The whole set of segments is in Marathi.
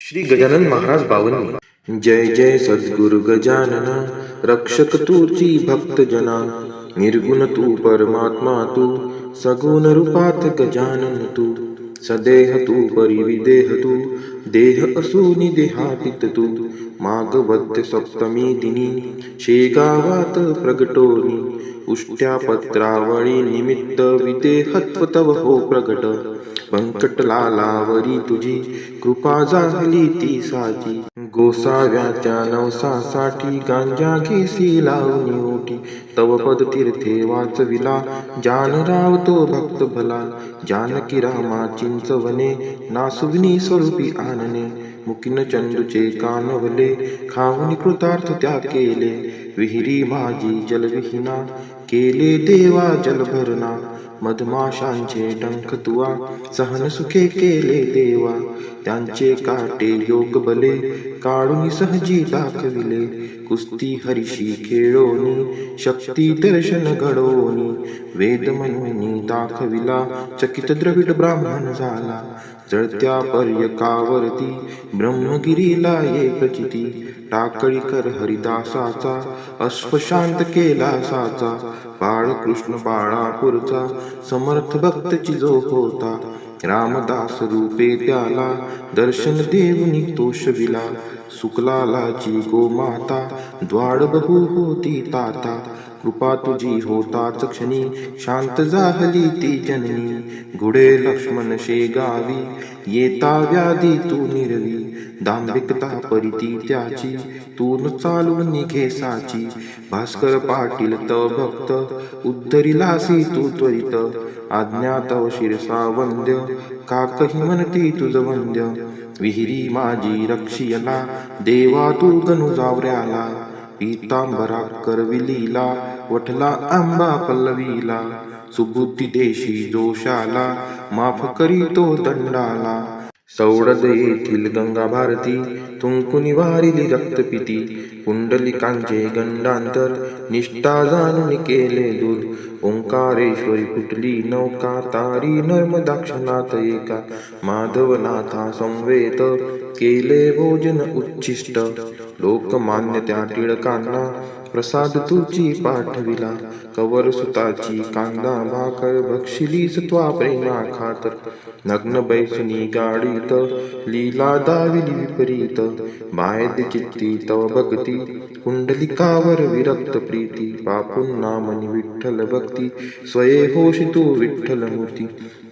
श्री गजानन महाराज बावन्नी. जय जय सद्गुरु गजानना, रक्षक तूची भक्त जना. निर्गुण तू परमात्मा तू, सगुण रूपात गजानन तू. सदेह तू परिविदेह तू, देह असूनी देहातीत तू. माघवद्य सप्तमी दिनी, शेगावात प्रगटोनी. उष्ट्या पत्रावळी निमित्त विदेहत्व तव हो प्रगट. व्यंकटलालावरी तुझी कृपा झाली ती साची. गोसाव्याच्या नवसासाठी गांजा घेसी लावणी ओटी. तव पद तीर्थे वाचविला, जानराव तो भक्त भला. जानकी रामा चिंचवने, नासुविनी स्वरूपी आनने. मुकीन चंदूचे कानवले, खाऊनी कृतार्थ त्या केले. विहिरी माझी जलविहीना, केले देवा जलभरणा. मधमाशांचे डंख तुआ, सहन सुखे केले देवा. त्यांचे काटे योग बले, काढून सहजी दाखविले. कुस्ती हरिशी खेळोनी, शक्ती दर्शन घडोनी. वेद म्हणून दाखविला, चकित द्रविड ब्राह्मण झाला. जळत्या पर्यकावरती, ब्रह्मगिरीला ये प्रचिती. टाकळीकर हरिदासाचा, अश्वशांत केला साचा. बाळकृष्ण बाळापूरचा, समर्थ भक्त जो होता. रामदास रूपे त्याला, दर्शन देऊनी तो शविला. सुकलालाची गोमाता, द्वाड बहु होती ताता. कृपा तुझी होताच क्षणी, शांत झाली ती जननी. घुडे लक्ष्मण शेगावी, येता व्याधी तू निरवी. दांभिकता परिती त्याची, तून चालून निघे साची. भास्कर पाटील तव भक्त, उद्धरिलासी तू त्वरित. आज्ञा तव शिरसा वंद्य, काकही म्हणती तुझ वंद्य. विहिरी माझी रक्षियला, देवा तू गणुजावऱ्याला. पीतांबरा करविलीला, वठला आंबा पल्लवीला. सुबुद्धी देशी जोशाला, माफ करी तो दंडाला. सौडद येथील गंगा भारती, तुंकुनी वारिली रक्तपिती. पुंडलिकांचे गंडांतर, निष्ठा जाणून केले दूर. ओंकारेश्वरी फुटली नौका, तारी नर्मदाक्षणात एका. माधवनाथा संवेत, केले भोजन उच्छिष्ट. लोकमान्य त्या टिळकांना, प्रसाद तुची पाठविला. कवर सुताची कांदा भाकर, भक्षिलीस त्वा प्रेमा खातर. नग्न बैसुनी गाडीत, लीला दाविली विपरीत. बायद चित्ती तव भक्ती, कुंडलिकावर विरक्त प्रीती. पापुन्ना मनी विठ्ठल भक्ती, स्वये होशी तू विठ्ठल मूर्ती.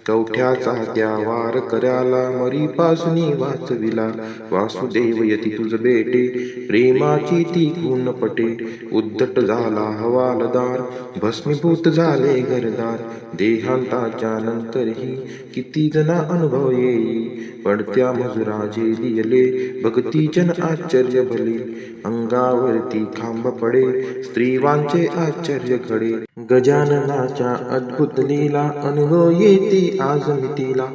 कवठ्याचा त्या वार कर्याला, मरीपासुनी वाचविला. वासुदेव यती तुझ बेटे, प्रेमाची ती गुण पटे. उद्धट झाला हवालदार, भस्मीभूत झाले घरदार. देहांताच्या नंतरही, किती जना अनुभव येई. पडत्या मजुरा लियले, भक्तीजन आश्चर्य भले. अंगावरती खांब पडे, स्त्रीवांचे आश्चर्य घडे. गजाननाच्या अद्भुत लीला, अनुभव येते आज मितीला.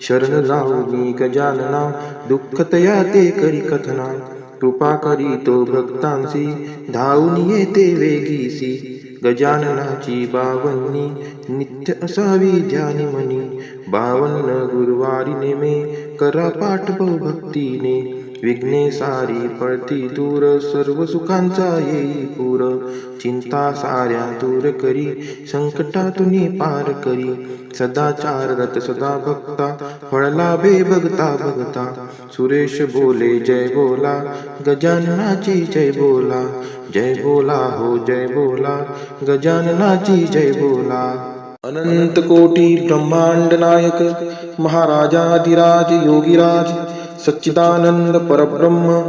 शरण जाऊनी गजानना, दुःख तया ते करी कथना. कृपा करी तो भक्तांसी, धावून येते वेगीसी. गजाननाची बावन्नी, नित्य असावी ध्यानी मनी. 52 गुरुवारी नेमे, करा पाठ भक्तीने. विघ्ने सारी पळती दूर, सर्व सुखांचा येई पूर. चिंता साऱ्या दूर करी, संकटातून पार करी. सदाचार रत सदा भक्ता, फळ लाभे बघता बघता. सुरेश बोले जय बोला, गजाननाची जय बोला. जय बोला हो जय बोला, गजाननाची जय बोला. अनंत कोटी ब्रह्मांड नायक, महाराजाधिराज योगीराज. सच्चिदानंद परब्रह्म,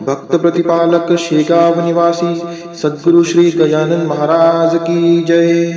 भक्त प्रतिपालक शेगाव निवासी. सद्गुरु श्री गजानन महाराज की जय.